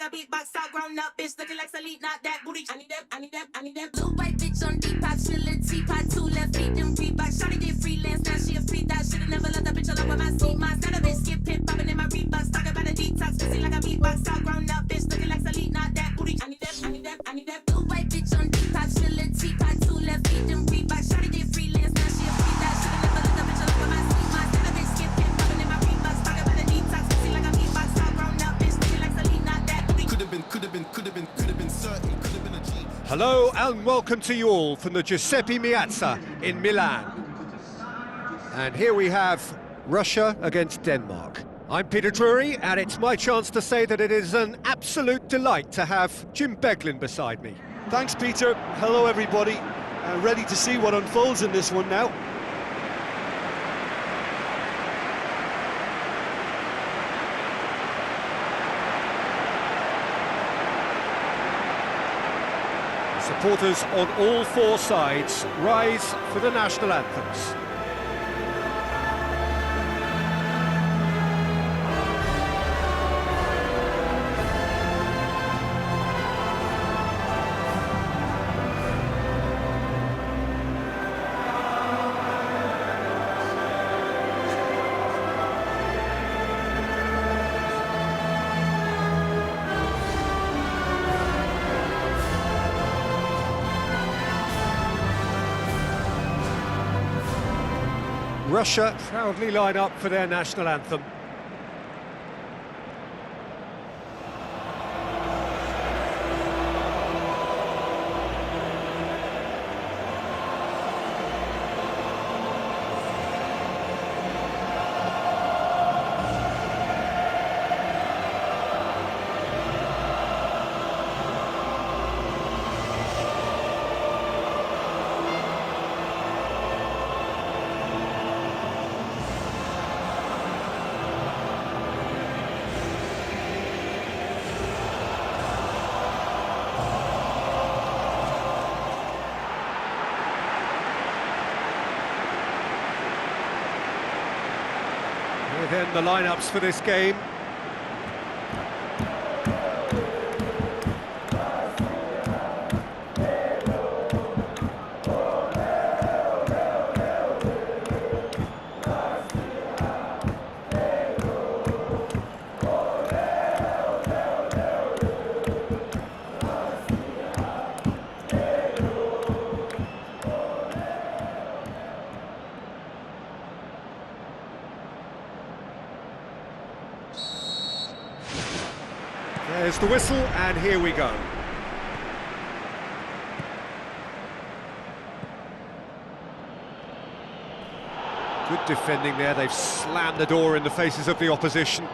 a beatbox, all grown up, bitch, looking like Selena, not that booty. I need that, I need that, I need that. Blue white bitch on Depop, chillin', teapot, 2 left feet, them Reeboks. Shawty did freelance, now she a free thot. Shoulda never let that bitch alone with my seat. My style, bitch, skip hip, poppin' in my Reeboks. Talk about a detox, pussy like a beatbox, all grown up, bitch, looking like Selena, not that booty. I need that, I need that, I need that. Blue white bitch on Depop, chillin', teapot, 2 left feet, them Reeboks. Shawty did freelance, now she a free thot. Shoulda never let that bitch alone with my seat. My style, bitch, skip hip, poppin' in my Reeboks. Talk about a detox, pussy like a beatbox, all grown up, bitch, looking like Selena, not that booty. Could have been certain, could have been a G. Hello and welcome to you all from the Giuseppe Meazza in Milan. And here we have Russia against Denmark. I'm Peter Drury, and it's my chance to say that it is an absolute delight to have Jim Beglin beside me. Thanks, Peter. Hello, everybody. Ready to see what unfolds in this one now. Supporters on all 4 sides rise for the national anthems. Russia proudly line up for their national anthem. Then the lineups for this game. There's the whistle, and here we go. Good defending there, they've slammed the door in the faces of the opposition.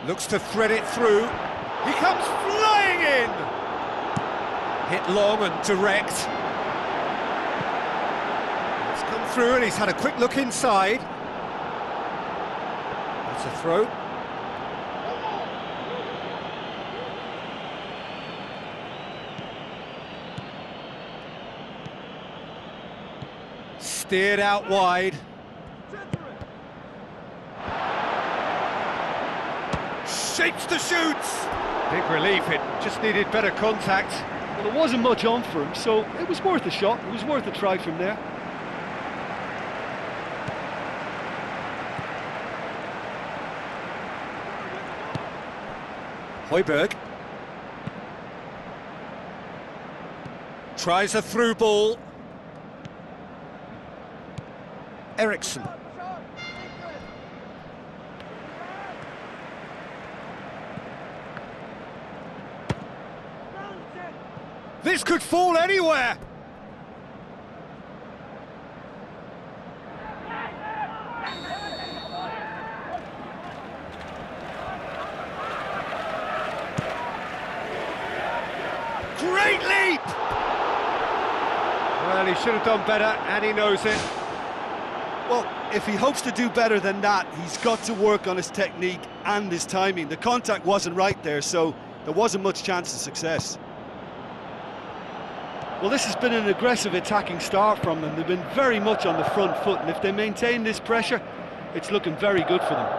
Looks to thread it through. He comes flying in! Hit long and direct. Through, and he's had a quick look inside. That's a throw. Steered out wide. Shapes the shoots. Big relief, it just needed better contact. Well, there wasn't much on for him, so it was worth a shot. It was worth a try from there. Højbjerg tries a through ball. Eriksson. This could fall anywhere. Great leap! Well, he should have done better, and he knows it. Well, if he hopes to do better than that, he's got to work on his technique and his timing. The contact wasn't right there, so there wasn't much chance of success. Well, this has been an aggressive attacking start from them. They've been very much on the front foot, and if they maintain this pressure, it's looking very good for them.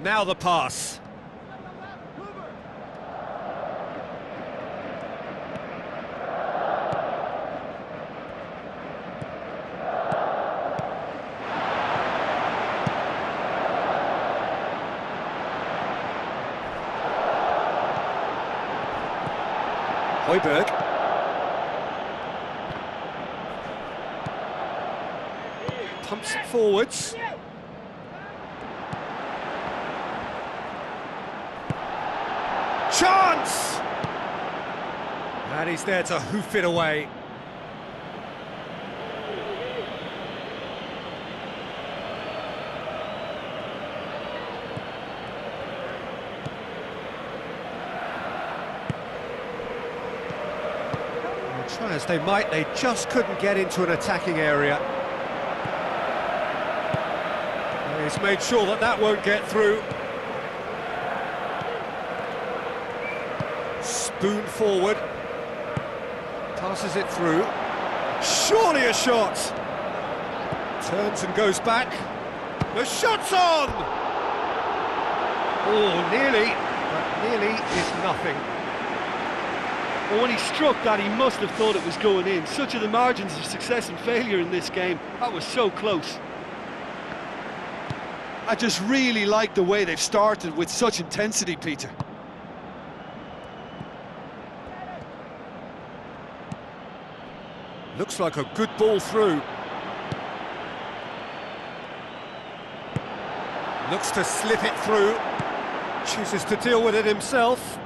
Now the pass. Højbjerg. Pumps it forwards. Chance! And he's there to hoof it away. Try as they might, they just couldn't get into an attacking area. And he's made sure that that won't get through. Spoon forward, passes it through, surely a shot, turns and goes back, the shot's on! Oh, nearly, but nearly is nothing. Well, when he struck that, he must have thought it was going in. Such are the margins of success and failure in this game. That was so close. I just really like the way they've started with such intensity, Peter. Looks like a good ball through. Looks to slip it through. Chooses to deal with it himself.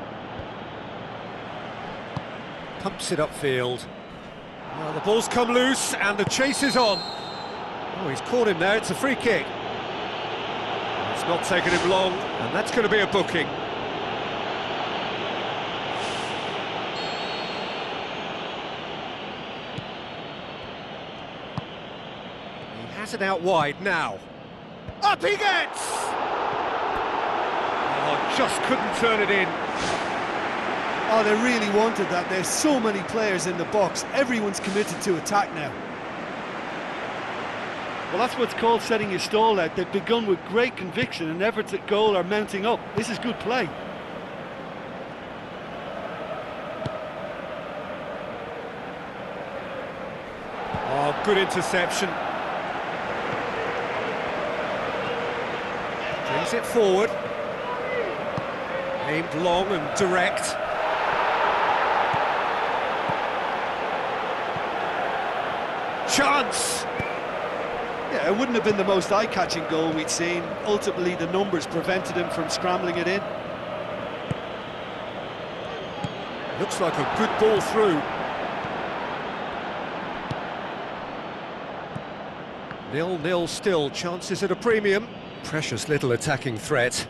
Pumps it upfield. Now the ball's come loose and the chase is on. Oh, he's caught him there, it's a free kick. It's not taken him long, and that's going to be a booking. He has it out wide now. Up he gets! Oh, just couldn't turn it in. Oh, they really wanted that. There's so many players in the box. Everyone's committed to attack now. Well, that's what's called setting your stall out. They've begun with great conviction and efforts at goal are mounting up. This is good play. Oh, good interception. Brings it forward. Aimed long and direct. Chance! Yeah, it wouldn't have been the most eye-catching goal we'd seen. Ultimately, the numbers prevented him from scrambling it in. Looks like a good ball through. 0-0 still, chances at a premium. Precious little attacking threat.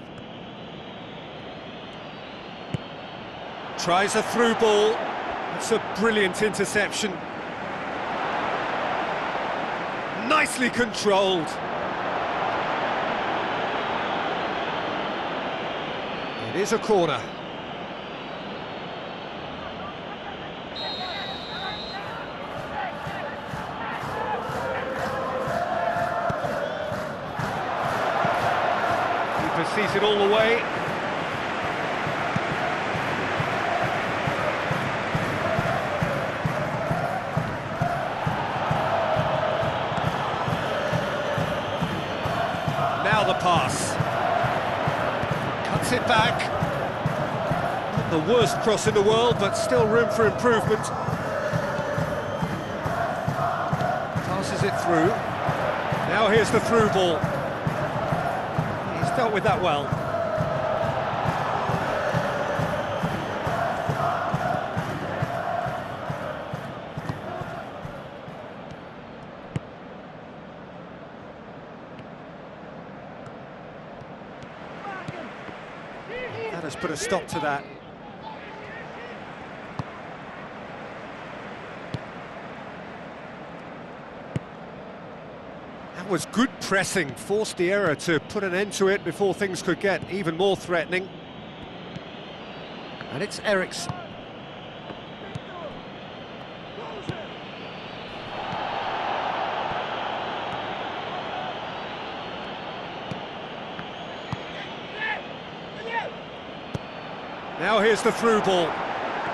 Tries a through ball. It's a brilliant interception. Nicely controlled. It is a corner. Keeper sees it all the way. Now the pass. Cuts it back. Not the worst cross in the world, but still room for improvement. Passes it through. Now here's the through ball. He's dealt with that well. has put a stop to that. That was good pressing, forced the error to put an end to it before things could get even more threatening. And it's Eriksson. Now here's the through ball.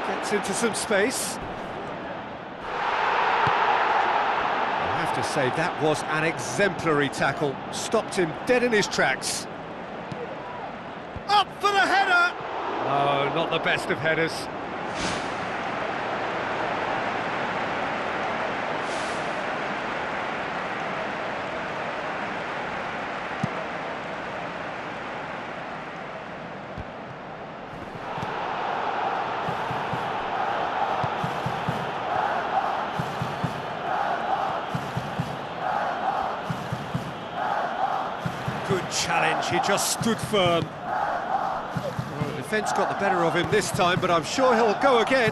Gets into some space. I have to say, that was an exemplary tackle. Stopped him dead in his tracks. Up for the header! No, not the best of headers. Good challenge, he just stood firm. Well, the defence got the better of him this time, but I'm sure he'll go again.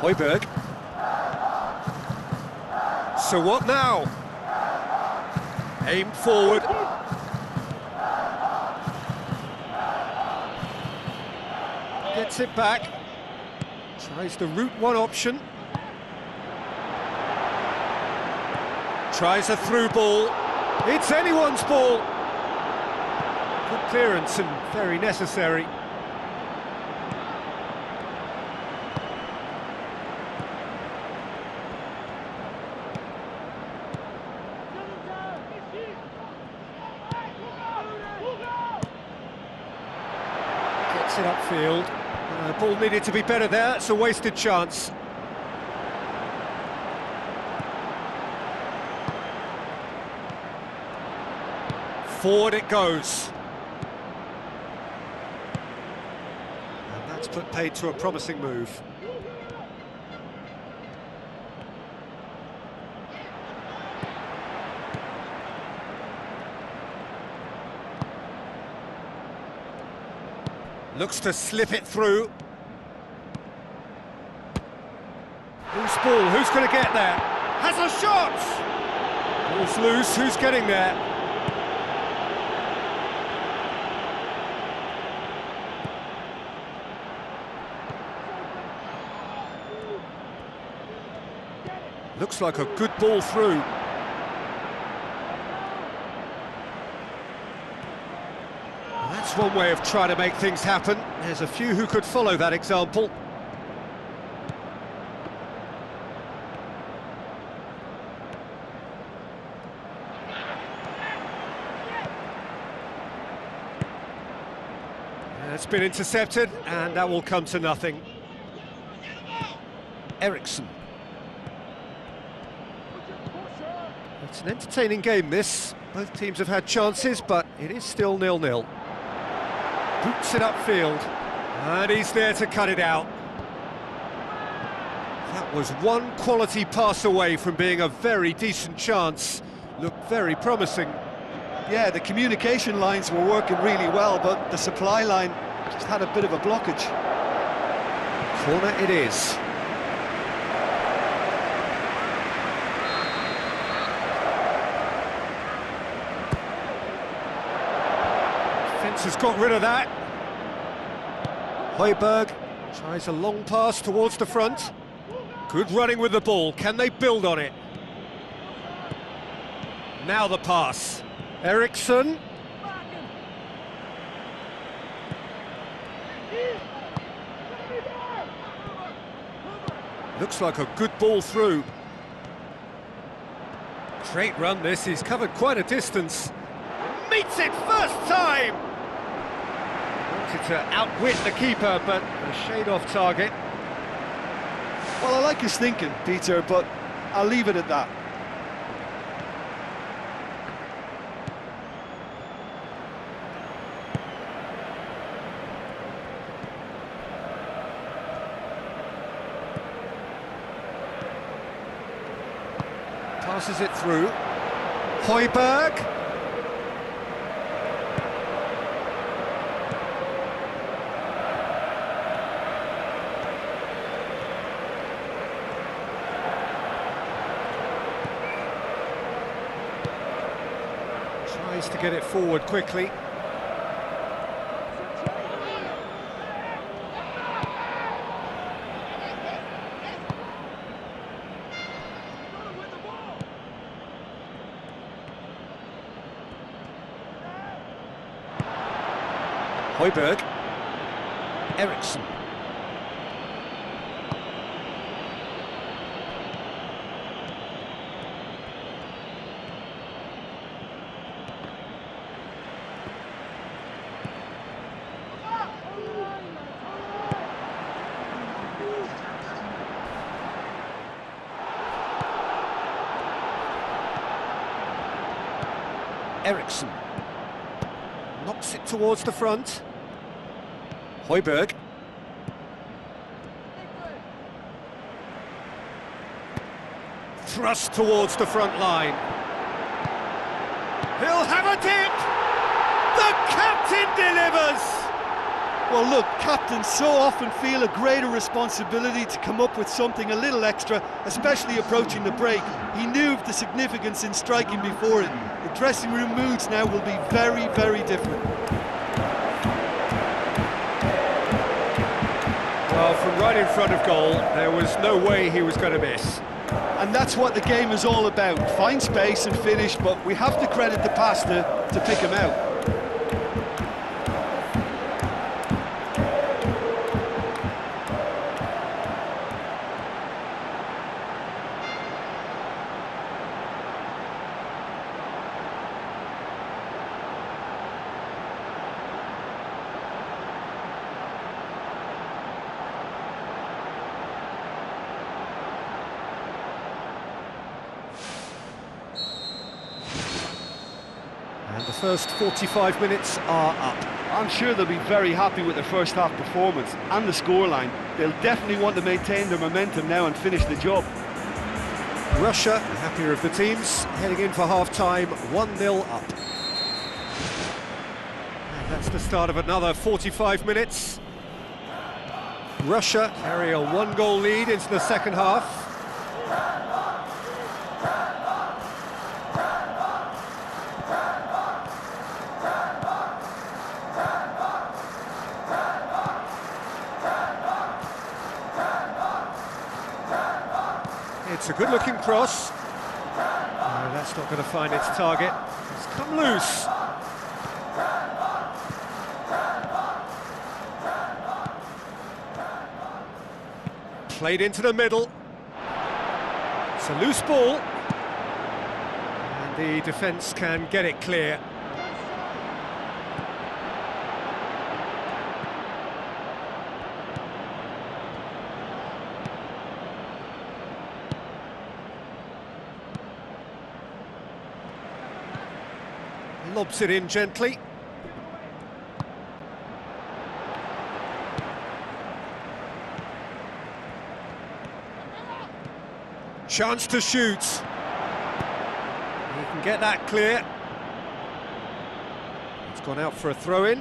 Højbjerg. So what now? Aimed forward. Gets it back. Tries the route one option. Tries a through ball. It's anyone's ball. Good clearance and very necessary. Gets it upfield. Ball needed to be better there. It's a wasted chance. Forward it goes. And that's put paid to a promising move. Looks to slip it through. Loose ball, who's going to get there? Has a shot! Ball's loose, who's getting there? Looks like a good ball through. Well, that's one way of trying to make things happen. There's a few who could follow that example. It's been intercepted, and that will come to nothing. Eriksson. It's an entertaining game, this. Both teams have had chances, but it is still 0-0. Boots it upfield, and he's there to cut it out. That was one quality pass away from being a very decent chance. Looked very promising. Yeah, the communication lines were working really well, but the supply line just had a bit of a blockage. Corner it is. Defence has got rid of that. Højbjerg tries a long pass towards the front. Good running with the ball. Can they build on it? Now the pass. Eriksson. Looks like a good ball through. Great run this, he's covered quite a distance. Meets it first time! Wanted to outwit the keeper, but a shade off target. Well, I like his thinking, Peter, but I'll leave it at that. Passes it through. Højbjerg. Tries to get it forward quickly. Højbjerg. Eriksson. Eriksson knocks it towards the front. Højbjerg. Thrust towards the front line. He'll have a dip! The captain delivers! Well, look, captains so often feel a greater responsibility to come up with something a little extra, especially approaching the break. He knew of the significance in striking before it. The dressing room moods now will be very, very different. Well, from right in front of goal, there was no way he was going to miss. And that's what the game is all about. Find space and finish, but we have to credit the passer to pick him out. And the first 45 minutes are up. I'm sure they'll be very happy with their first half performance and the scoreline. They'll definitely want to maintain their momentum now and finish the job. Russia, the happier of the teams, heading in for half-time, 1-0 up. And that's the start of another 45 minutes. Russia carry a 1-goal lead into the second half. It's a good-looking cross. No, that's not going to find its target. It's come loose. Played into the middle. It's a loose ball. And the defence can get it clear. Lobs it in gently. Chance to shoot. He can get that clear. It's gone out for a throw-in.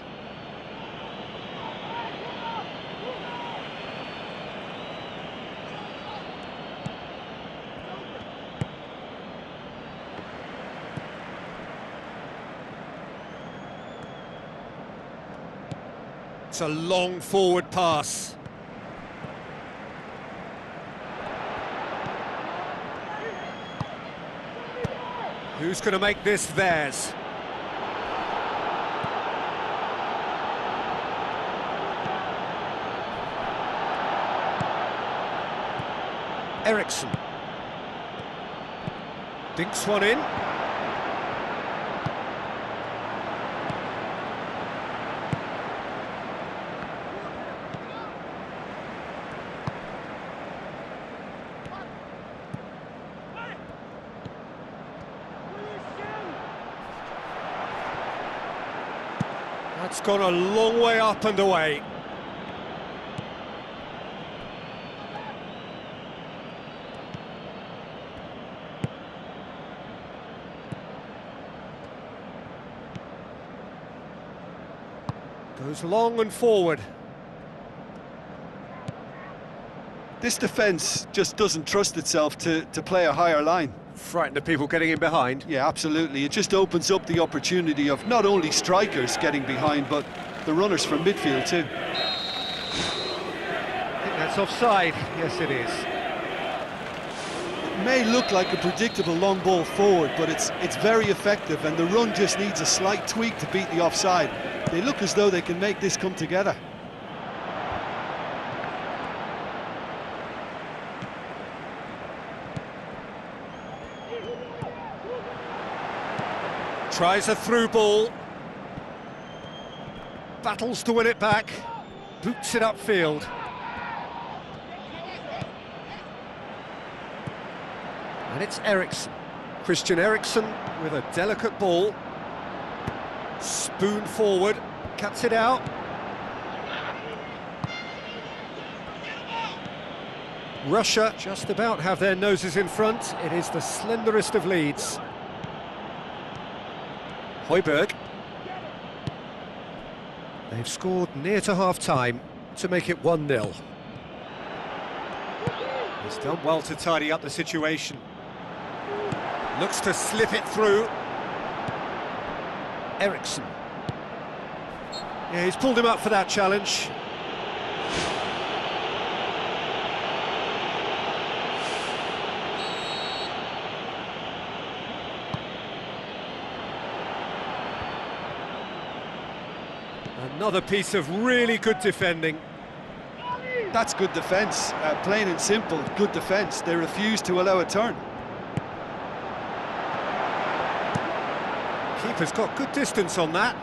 It's a long forward pass. Who's going to make this theirs? Eriksson. Dinks one in. That's gone a long way up and away. Goes long and forward. This defence just doesn't trust itself to play a higher line. Frightened of people getting in behind. Yeah, absolutely. It just opens up the opportunity of not only strikers getting behind, but the runners from midfield too. I think that's offside. Yes, it is. It may look like a predictable long ball forward, but it's very effective, and the run just needs a slight tweak to beat the offside. They look as though they can make this come together. Tries a through ball. Battles to win it back. Boots it upfield. And it's Eriksson. Christian Eriksson with a delicate ball. Spoon forward. Cuts it out. Russia just about have their noses in front. It is the slenderest of leads. Højbjerg. They've scored near to half-time to make it 1-0. He's done well to tidy up the situation. Looks to slip it through. Eriksson. Yeah, he's pulled him up for that challenge. Another piece of really good defending. That's good defence, plain and simple, good defence. They refuse to allow a turn. Keeper's got good distance on that.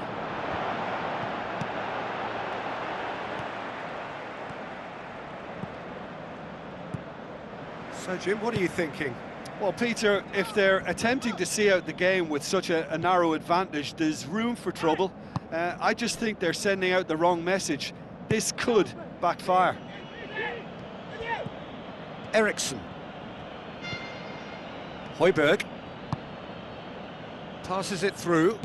So, Jim, what are you thinking? Well, Peter, if they're attempting to see out the game with such a narrow advantage, there's room for trouble. I just think they're sending out the wrong message. This could backfire. Eriksson. Højbjerg. Passes it through.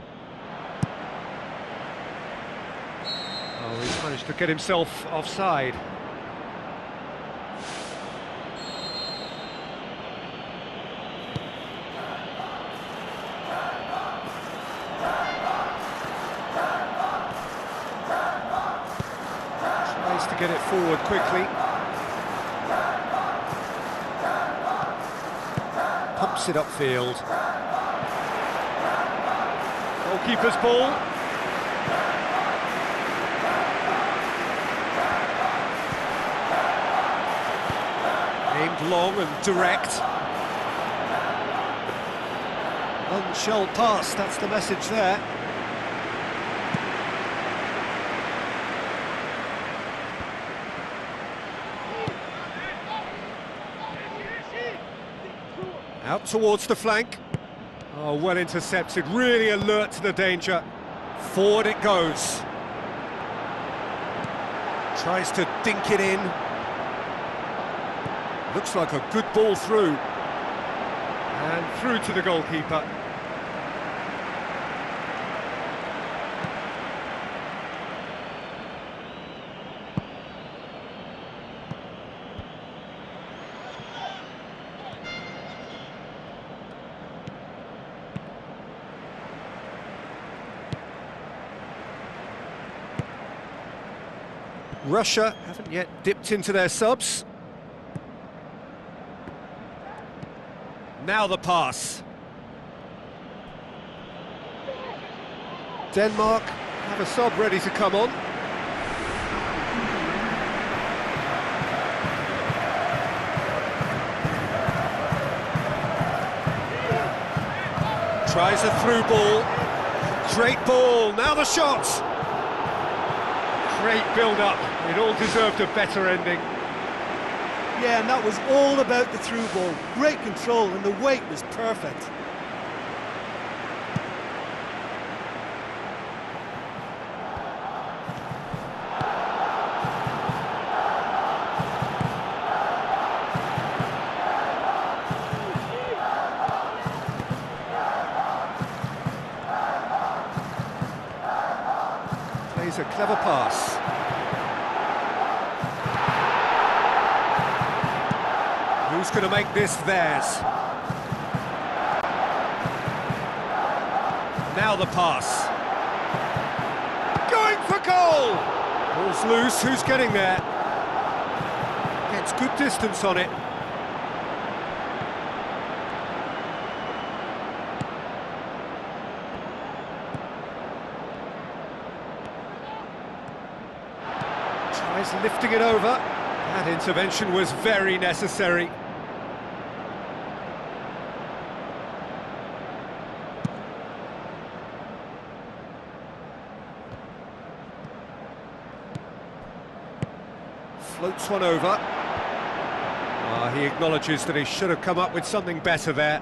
Oh, he's managed to get himself offside. Tries to get it forward quickly. Pumps it upfield. Goalkeeper's ball. Aimed long and direct. None shall pass, that's the message there. Out towards the flank. Oh, well intercepted, really alert to the danger. Forward it goes. Tries to dink it in. Looks like a good ball through. And through to the goalkeeper. Russia haven't yet dipped into their subs. Now the pass. Denmark have a sub ready to come on. Tries a through ball. Great ball, now the shot! Great build-up, it all deserved a better ending. Yeah, and that was all about the through ball. Great control, and the weight was perfect. Plays Plays a clever pass. Who's going to make this theirs? Now the pass. Going for goal! Ball's loose, who's getting there? Gets good distance on it. Tries lifting it over. That intervention was very necessary. Floats one over. He acknowledges that he should have come up with something better there.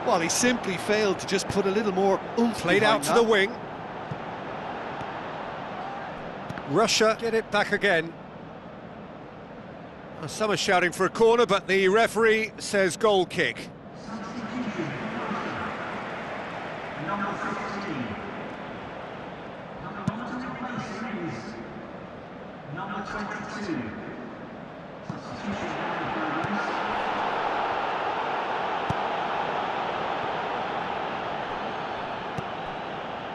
Well, he simply failed to just put a little more oomph. Played out to the wing. Russia get it back again. Some are shouting for a corner, but the referee says goal kick. Number 15. Number 22.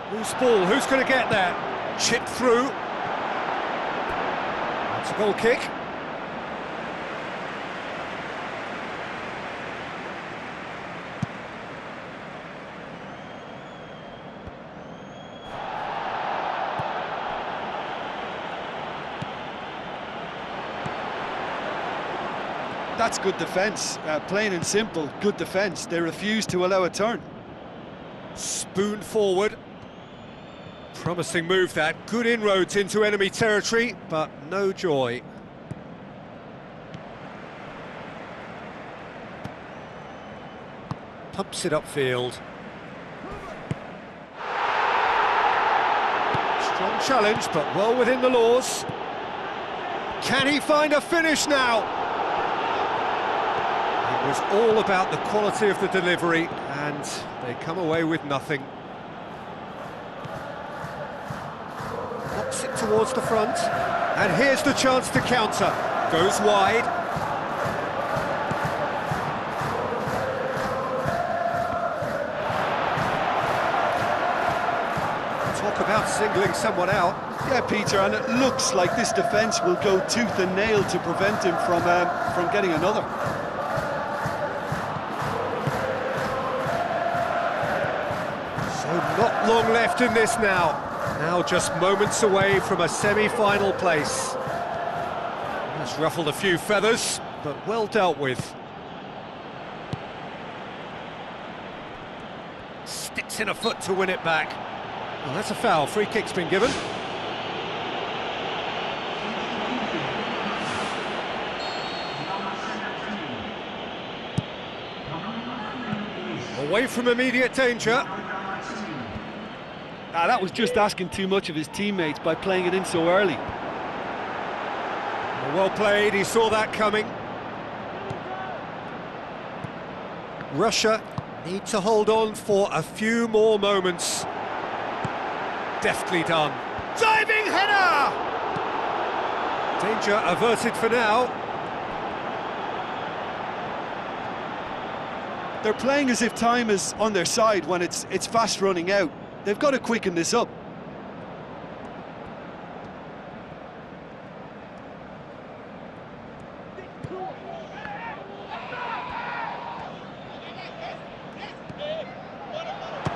Who's ball? Who's going to get there? Chip through. That's a goal kick. That's good defence, plain and simple, good defence. They refuse to allow a turn. Spoon forward. Promising move that. Good inroads into enemy territory, but no joy. Pumps it upfield. Strong challenge, but well within the laws. Can he find a finish now? It was all about the quality of the delivery, and they come away with nothing. Knocks it towards the front, and here's the chance to counter. Goes wide. Talk about singling someone out. Yeah, Peter, and it looks like this defence will go tooth and nail to prevent him from getting another. So not long left in this now. Now just moments away from a semi-final place. That's ruffled a few feathers, but well dealt with. Sticks in a foot to win it back. Well, that's a foul. Free kick's been given. Away from immediate danger. That was just asking too much of his teammates by playing it in so early. Well played, he saw that coming. Russia need to hold on for a few more moments. Deftly done. Diving header! Danger averted for now. They're playing as if time is on their side when it's fast running out. They've got to quicken this up.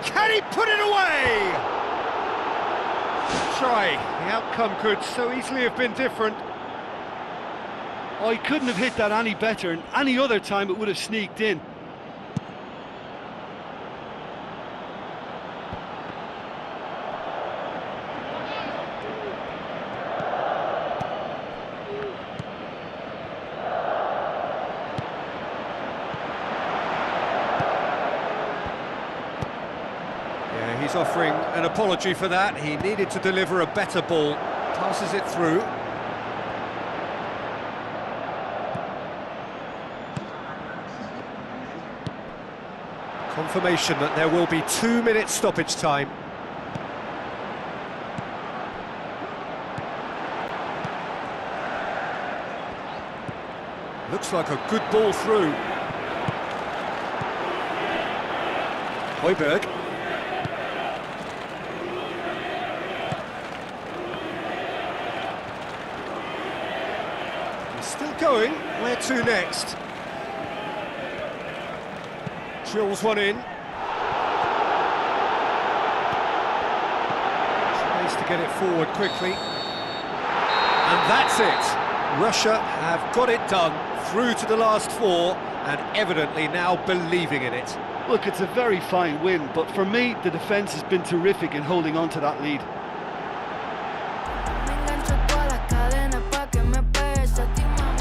Can he put it away? Try. The outcome could so easily have been different. Oh, he couldn't have hit that any better, and any other time it would have sneaked in. He's offering an apology for that. He needed to deliver a better ball. Passes it through. Confirmation that there will be 2 minutes stoppage time. Looks like a good ball through. Højbjerg. He's still going. Where to next? Drills one in. Tries to get it forward quickly. And that's it. Russia have got it done, through to the last four, and evidently now believing in it. Look, it's a very fine win, but for me, the defence has been terrific in holding on to that lead. Me engancho toda la cadena pa' que me pegues a ti, mami.